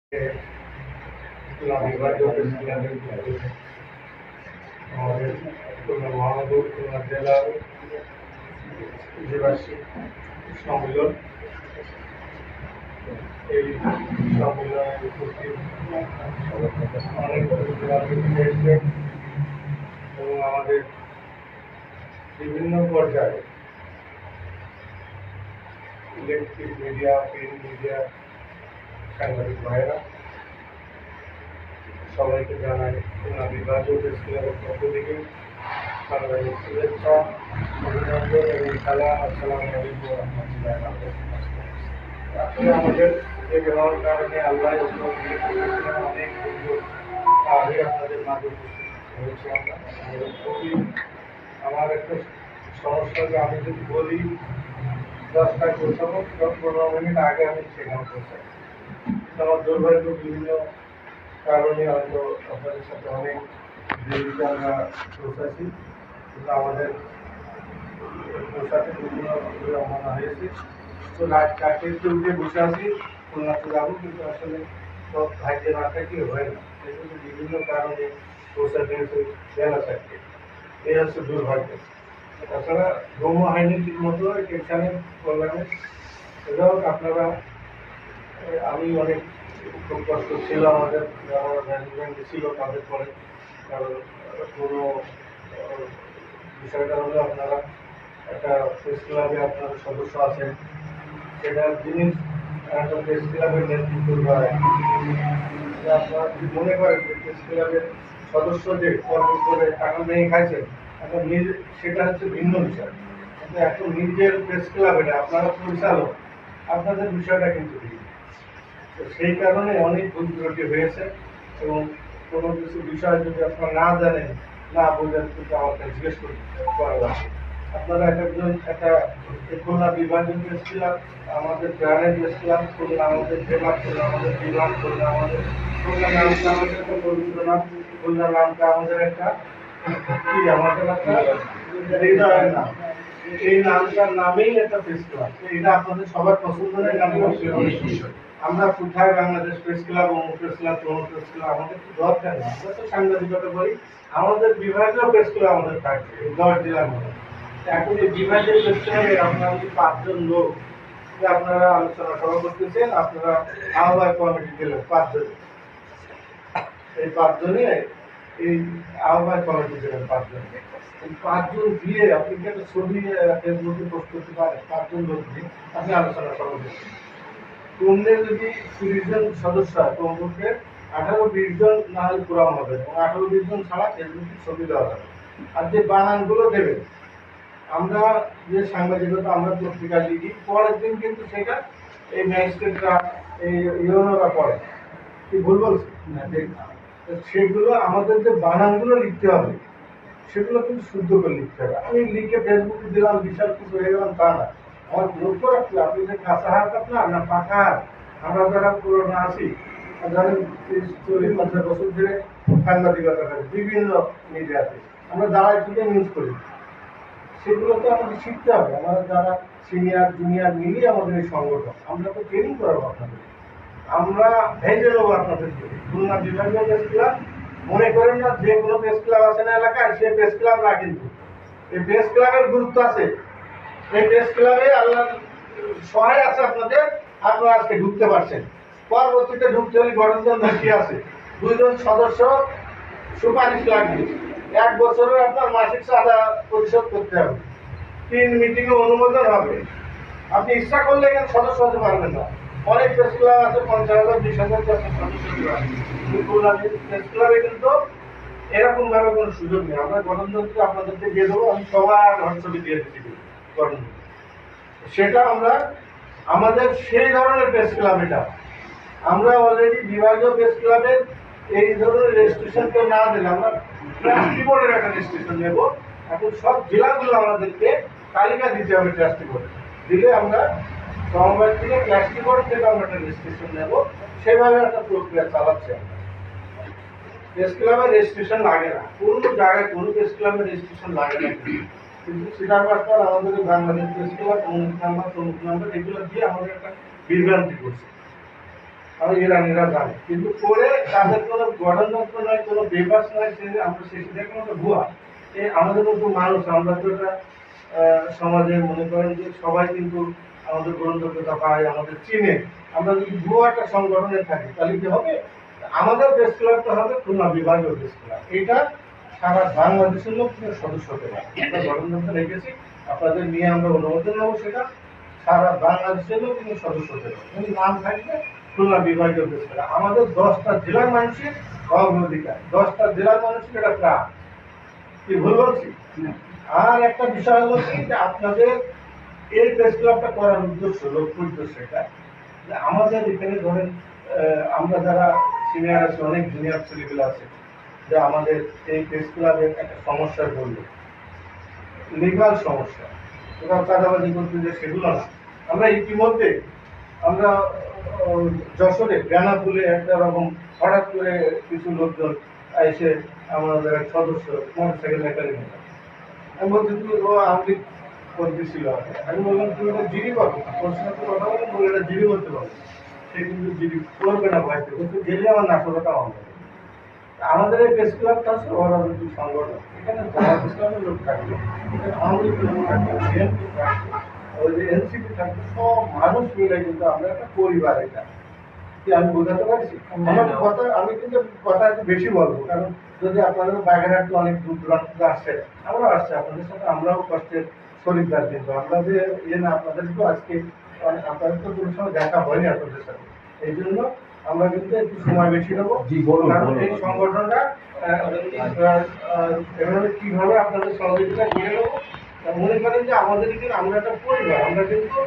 আমাদের খুলনা মহানগর খুলনা জেলার দ্বিবার্ষিক সম্মেলন। এই সম্মেলনে উপস্থিত অনেক রাজনীতি এসেছেন এবং আমাদের বিভিন্ন পর্যায়ে ইলেকট্রিক মিডিয়া, প্রিন্ট মিডিয়া, সাংবাদিক ভাইয়েরা সবাইকে জানাই খুলনা বিভাগীয় প্রেস ক্লাবের পক্ষ থেকে সাংবাদিক শুভেচ্ছা, অভিনন্দন এবং সালাম। আসসালামু আলাইকুম ওয়া রাহমাতুল্লাহি ওয়া বারাকাতুহু। আসলে আমাদের যে ব্যবহার কারণে আল্লাহ অনেক বন্ধু আগে আপনাদের মাঝে উপস্থিত হয়েছে। আমার একটা সমস্যা যে আমি যদি বলি 10টায় পৌঁছাবো, 10-15 মিনিট আগে আমি সেখানে পৌঁছাই। আমার দুর্ভাগ্য বিভিন্ন কারণে হয়তো আপনাদের সাথে অনেক দেরিতে আমরা পৌঁছাচ্ছি, কিন্তু আমাদের পৌঁছাতে বিভিন্ন রওনা হয়েছে। তো রাত 4টেতে উঠে বসে আছি, খুলনাতে যাবো, কিন্তু আসলে সব ভাগ্যে না থাকলে হয় না। সেজন্য বিভিন্ন কারণে পৌঁছাতে হয়েছে বেলা 4টে। এই হচ্ছে দুর্ভাগ্য। তাছাড়া ঘুমও হয়নি ঠিক মতো, টেনশনে প্রবলেমে। এটাও আপনারা, আমি অনেক খুব কষ্ট ছিল আমাদের যারা ম্যানেজমেন্ট ছিল তাদের পরে, কারণ পুরো বিষয়টা হলো আপনারা একটা প্রেস ক্লাবে আপনারা সদস্য আছেন, সেটা জিনিস একটা প্রেস ক্লাবের নেতৃত্ব দেয়। আপনারা যদি মনে করেন যে প্রেস ক্লাবের সদস্য যে কর্ম করে টাকা নিয়ে খাইছেন, এখন সেটা হচ্ছে ভিন্ন বিষয়। কিন্তু এখন নিজের প্রেস ক্লাব, এটা আপনারা পরিচালক, আপনাদের বিষয়টা কিন্তু ভিন্ন। তো সেই কারণে অনেক ভুল ত্রুটি হয়েছে এবং কোনো কিছু বিষয় যদি আপনারা না জানেন, না বোঝেন, কিন্তু আমাকে জিজ্ঞেস করা লাগবে। আপনারা একজন একটা খুলনা বিভাগীয় প্রেস ক্লাব, আমাদের গ্রামের প্রেস ক্লাব, খুলনা আমাদের জেলা, খুলনা আমাদের বিভাগ, খুলনা আমাদের খুলনা নামটা আমাদের একটা পবিত্র নাম, খুলনা নামটা আমাদের একটা কি, আমাদের একটা হৃদয়ের নাম। এই নামটার নামেই একটা প্রেস ক্লাব, এটা আপনাদের সবার পছন্দের নাম। আমরা কোথায় বাংলাদেশ প্রেস ক্লাব, অমুক প্রেস ক্লাব, তমুক প্রেস ক্লাব, আমাদের তো দরকার না। আমরা তো সাংবাদিকতা করি, আমাদের বিভাগীয় প্রেস ক্লাব আমাদের থাকবে 10 জেলার মধ্যে। এখন এই বিভাগীয় প্রেস ক্লাবে আপনারা যদি 5জন লোক আপনারা আলোচনা সভা করতেছেন, আপনারা আহ্বায়ক কমিটি দিলেন 5জন, এই 5জনই এই আহ্বায়ক কমিটি দিলেন 5জন। এই 5জন দিয়ে আপনি কি একটা ছবি ফেসবুকে পোস্ট করতে পারেন? 5জন লোক দিয়ে আপনি আলোচনা সভা করছেন। তোমদের যদি 30 জন সদস্য হয়, কমপক্ষে 18-20 জন না হলে পুরাম হবে, এবং 18-20 জন ছাড়া ফেসবুকে ছবি দেওয়া যাবে। আর যে বানানগুলো দেবেন, আমরা যে সাংবাদিকতা আমরা পত্রিকা লিখি, পরের দিন কিন্তু সেটা এই ম্যাজিস্ট্রেটরা, এই ইউনোরা পড়ে। কি ভুল বলছি? সেগুলো আমাদের যে বানানগুলো লিখতে হবে, সেগুলো কিন্তু শুদ্ধ করে লিখতে হবে। আমি লিখে ফেসবুকে দিলাম, বিশাল কিছু হয়ে গেলাম তা না। আমার লক্ষ্য রাখতে আপনি যে কাঁচা হাত আপনার না পাকা হাত। আমরা যারা পুরোনো আছি, ধরেন 30-40-50 বছর ধরে সাংবাদিকতা করি বিভিন্ন মিডিয়াতে, আমরা দাঁড়ায় থেকে নিউজ করি, সেগুলো তো আমাদের শিখতে হবে। আমাদের যারা সিনিয়র জুনিয়র মিলিয়ে আমাদের এই সংগঠন, আমরা তো ট্রেনিং করাবো আপনাদের, আমরা ভেজে নেবো আপনাদেরকে। খুলনা বিভাগীয় প্রেস ক্লাব মনে করেন না যে কোনো প্রেস ক্লাব আছে না এলাকায়, সে প্রেস ক্লাব না, কিন্তু এই প্রেস ক্লাবের গুরুত্ব আছে। এই প্রেস ক্লাবে আল্লাহ সহায় আছে আপনাদের, আপনারা আজকে ঢুকতে পারছেন। পরবর্তীতে ঢুকতে হলে গঠনতন্ত্র কি আছে, 2 জন সদস্য সুপারিশ লাগবে, 1 বছরে আপনার মাসিক চাঁদা পরিশোধ করতে হবে, 3 মিটিংয়ে অনুমোদন হবে। আপনি ইচ্ছা করলে এখানে সদস্য হতে পারবেন না। অনেক প্রেস ক্লাব আছে 50,000 20,000 সদস্য প্রেস ক্লাবে কিন্তু এরকম ভাবে কোনো সুযোগ নেই। আমরা গণতন্ত্র আপনাদেরকে দিয়ে দেবো, আমি সবার হোয়াটসঅ্যাপে দিয়ে দিচ্ছি গণতন্ত্র, সেটা আমরা আমাদের সেই ধরনের প্রেস ক্লাব। এটা আমরা অলরেডি বিভাগীয় প্রেস ক্লাবের এই ধরনের রেজিস্ট্রেশন কেউ না দিলে আমরা ট্রাস্টি বোর্ডের একটা রেজিস্ট্রেশন নেব। এখন সব জেলাগুলো আমাদেরকে তালিকা দিতে হবে, ট্রাস্টি বোর্ড দিলে আমরা সমবায় থেকে ট্রাস্টি বোর্ড থেকে আমরা একটা রেজিস্ট্রেশন নেব। সেভাবে একটা প্রক্রিয়া চালাচ্ছে। আমরা প্রেস ক্লাবের রেজিস্ট্রেশন লাগে না, কোনো জায়গায় কোনো প্রেস ক্লাবের রেজিস্ট্রেশন লাগে না, কিন্তু সিটার মাস্টার আমাদের বাংলাদেশ প্রেস ক্লাব অমুক নাম্বার তমুক নাম্বার এগুলো দিয়ে আমাদের একটা বিভ্রান্তি করছে। আর ইরানিরা জানে, কিন্তু করে তাদের কোনো গঠনতন্ত্র নয়, কোনো বেবাস নয়, সে আমরা শেষে দেখলাম একটা ভুয়া। এই আমাদের মতো মানুষ, আমরা তো এটা সমাজে মনে করেন যে সবাই কিন্তু আমাদের গ্রহণযোগ্যতা পায়, আমাদের চিনে। আমরা যদি ভুয়া একটা সংগঠনে থাকি তাহলে কি হবে? আমাদের প্রেস ক্লাবটা হবে খুলনা বিভাগীয় প্রেস ক্লাব। এটা সারা বাংলাদেশের লোক সদস্য হতে পারে। আমরা গঠনতন্ত্র রেখেছি, আপনাদের নিয়ে আমরা অনুমোদন নেবো, সেটা সারা বাংলাদেশের লোক কিন্তু সদস্য হতে পারে। কিন্তু নাম থাকবে খুলনা বিভাগীয় প্রেস ক্লাব। আমাদের 10টা জেলার মানুষের অগ্রাধিকার, 10টা জেলার মানুষের এটা প্রাণ। কি ভুল বলছি? আর একটা বিষয় হলো কি, যে আপনাদের এই প্রেস ক্লাবটা করার উদ্দেশ্য, লক্ষ্য উদ্দেশ্য এটা যে আমাদের এখানে ধরেন আমরা যারা সিনিয়র আছে, অনেক জুনিয়র ছেলেগুলো আছে, যে আমাদের এই প্রেস ক্লাবের একটা সমস্যায় বললো, লিগাল সমস্যা, কোথাও চাঁদাবাজি করতে যে সেগুলো না। আমরা ইতিমধ্যে আমরা যশোরে বেনাপুলে একটা রকম হঠাৎ করে কিছু লোকজন এসে আমাদের এক সদস্য মোটরসাইকেল মেকানিক, আমি বলছি তুই ও আমি করতেছিল, আমি বললাম তুমি এটা জিডি করো, তোর সাথে কথা বললাম, বলে এটা জিডি করতে পারো। সে কিন্তু জিডি করবে না ভয়তে, কিন্তু গেলে আমার নাশকতা হবে। আমাদের এই প্রেস ক্লাবটা আছে অরাজনৈতিক সংগঠন, এখানে জামাত ইসলামের লোক থাকবে, এখানে আওয়ামী লীগের লোক থাকবে, বিএনপি থাকবে, ওই যে এনসিপি থাকবে, সব মানুষ মিলে কিন্তু আমরা একটা পরিবার। এটা কি আমি বোঝাতে পারছি? আমার কথা, আমি কিন্তু কথা একটু বেশি বলবো, কারণ যদি আপনাদের বাগেরহাট তো অনেক দূর দূরান্ত থেকে আসছে, আমরাও আসছি আপনাদের সাথে, আমরাও কষ্টের শরীরদার, কিন্তু আমরা যে ইয়ে না, আপনাদের তো আজকে আপনাদের তো কোনো সময় দেখা হয়নি আপনাদের সাথে, এই জন্য আমরা কিন্তু একটু সময় বেশি নেবো। কারণ এই সংগঠনটা এভাবে কিভাবে আপনাদের সহযোগিতা করে নেবো। মনে করেন যে আমাদের এখানে আমরা একটা পরিবার, আমরা কিন্তু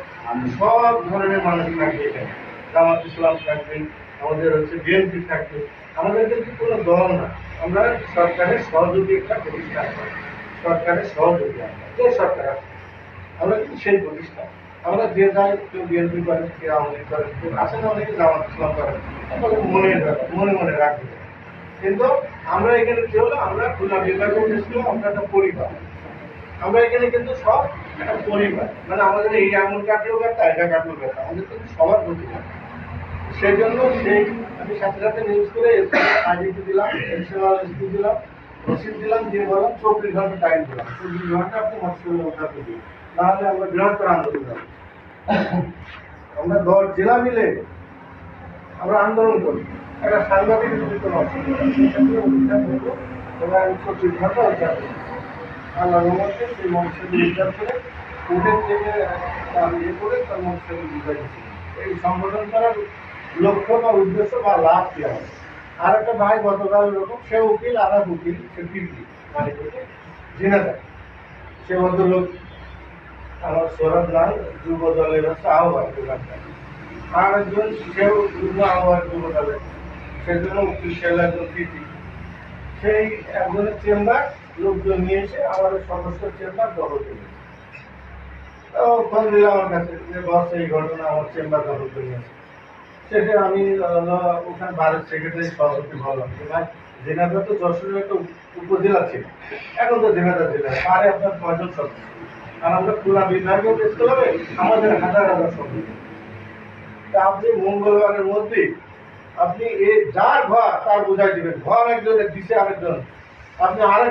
সব ধরনের মানুষ থাকবে এখানে, জামাত ইসলাম থাকবে, আমাদের হচ্ছে বিএনপি থাকবে, আমাদের কিন্তু কোনো দল না, আমরা সরকারের সহযোগী একটা প্রতিষ্ঠান, সরকারের সহযোগী আমরা, যে সরকার আছে আমরা কিন্তু সেই প্রতিষ্ঠান। আমরা যে যাই, কেউ বিএনপি করেন, কেউ আওয়ামী লীগ করেন, কেউ আছে না অনেকে জামাত ইসলাম করেন, আমাদের মনের ব্যাপার, মনে মনে রাখবে। কিন্তু আমরা এখানে কি হলো, আমরা খুলনা বিভাগীয় প্রেসক্লাব, আমরা একটা পরিবার। আমরা এখানে কিন্তু সব একটা পরিবার, মানে আমাদের এই এমন কাটলো ব্যথা, এটা কাটলো ব্যথা, আমাদের কিন্তু সবার প্রতিবার। সেই জন্য সেই আমি সাথে সাথে নিউজ করে আইডিটি দিলাম, এক্সেল দিলাম, রসিদ দিলাম, দিয়ে বললাম 24 ঘন্টা টাইম দিলাম, 24 ঘন্টা আপনি মৎস্য উঠাতে দিন, নাহলে আমরা বৃহত্তর আন্দোলন যাবো। আমরা 10 জেলা মিলে আমরা আন্দোলন করি, একটা সাংবাদিক এবং আমি 24 ঘন্টা উদ্ধার করি। আল্লাহ রহমতে সেই মৎস্যকে উদ্ধার করে উঠে থেকে তার ইয়ে করে তার মৎস্যকে বুঝাই দিচ্ছি। এই সংগঠন করার লক্ষ্য বা উদ্দেশ্য বা লাভ কি হবে। আর একটা ভাই গতকাল এরকম, সে উকিল, আর এক উকিল, সে পিপি মানে জিনাদা, সে ভদ্রলোক আমার সৌরভ লাল যুব দলের হচ্ছে আহ্বায়ক, আর একজন সেও যুব আহ্বায়ক যুব দলের, সেজন্য উকিল, সে একজন পিপি। সেই একজনের চেম্বার লোকজন নিয়ে এসে আমাদের সদস্য চেম্বার দখল করে ফোন দিল আমার কাছে যে বস এই ঘটনা, আমার চেম্বার দখল করে নিয়েছে। শেষে আমি ওখানে ভারত সেক্রেটারি সভাপতি বললাম যে ভাই, জেনাদা তো যশোরের একটা উপজেলা ছিল, এখন তো জেনাদা জেলা, পারে আপনার 6 জন সদস্য, আর আমরা খুলনা বিভাগীয় প্রেস ক্লাবে আমাদের হাজার হাজার সদস্য। তা আপনি মঙ্গলবারের মধ্যে আপনি যার ঘর তার বুঝাই দিবেন, ঘর একজনের দিছে আরেকজন, আপনি আরেক